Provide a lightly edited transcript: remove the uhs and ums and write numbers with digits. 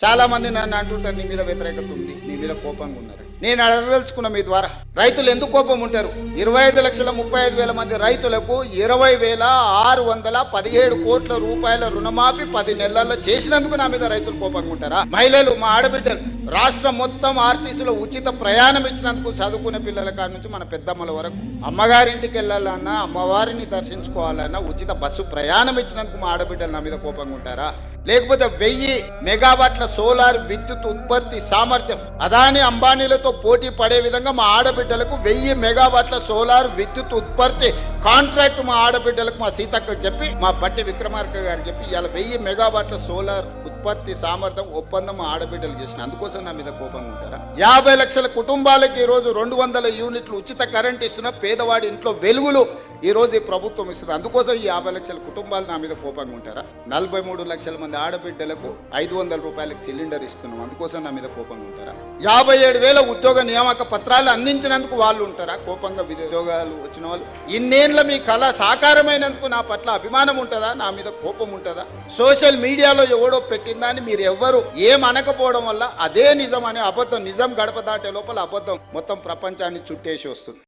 చాలా మంది నన్ను అంటుంటారు, నీ మీద వ్యతిరేకత ఉంది, నీ మీద కోపంగా ఉన్నారు. నేను అడగదలుచుకున్న మీ ద్వారా, రైతులు ఎందుకు కోపం ఉంటారు? 25,35,000 మంది రైతులకు 20,617 కోట్ల రూపాయల రుణమాఫీ 10 నెలల్లో చేసినందుకు నా మీద రైతులు కోపంగా ఉంటారా? మహిళలు, మా ఆడబిడ్డలు రాష్ట్రం మొత్తం ఆర్టీసీలో ఉచిత ప్రయాణం ఇచ్చినందుకు, చదువుకునే పిల్లల కాడ నుంచి మన పెద్దమ్మల వరకు అమ్మగారింటికి వెళ్ళాలన్నా, అమ్మవారిని దర్శించుకోవాలన్నా ఉచిత బస్సు ప్రయాణం ఇచ్చినందుకు మా ఆడబిడ్డలు నా మీద కోపంగా ఉంటారా? లేకపోతే 1000 మెగావాట్ల సోలార్ విద్యుత్ ఉత్పత్తి సామర్థ్యం అదాని అంబానీలతో పోటీ పడే విధంగా మా ఆడబిడ్డలకు 1000 మెగావాట్ల సోలార్ విద్యుత్ ఉత్పత్తి కాంట్రాక్ట్ మా ఆడబిడ్డలకు, మా సీతక్కకు చెప్పి, మా బట్టి విక్రమార్క గారికి చెప్పి ఇవాళ 1000 మెగావాట్ల సోలార్ ఉత్పత్తి సామర్థ్యం ఒప్పందం మా ఆడబిడ్డలు చేసిన అందుకోసం నా మీద కోపంగా ఉంటారా? 50 లక్షల కుటుంబాలకి ఈరోజు 200 యూనిట్లు ఉచిత కరెంట్ ఇస్తున్న పేదవాడి ఇంట్లో వెలుగులు ఈరోజు ఈ ప్రభుత్వం ఇస్తుంది. అందుకోసం ఈ 50 లక్షల కుటుంబాలు నా మీద కోపంగా ఉంటారా? 43 లక్షల మంది ఆడబిడ్డలకు 500 రూపాయలకు సిలిండర్ ఇస్తున్నాం, అందుకోసం నా మీద కోపంగా ఉంటారా? 57,000 ఉద్యోగ నియామక పత్రాలు అందించినందుకు వాళ్ళు ఉంటారా కోపంగా? ఉద్యోగాలు వచ్చిన వాళ్ళు ఇన్నేళ్ల మీ కళ సాకారమైనందుకు నా పట్ల అభిమానం ఉంటుందా? నా మీద కోపం ఉంటుందా? సోషల్ మీడియాలో ఎవడో పెట్టిందా అని మీరు ఎవ్వరు ఏమనకపోవడం వల్ల అదే నిజం అనే అబద్ధం, నిజం గడప దాటే లోపల అబద్ధం మొత్తం ప్రపంచాన్ని చుట్టేసి వస్తుంది.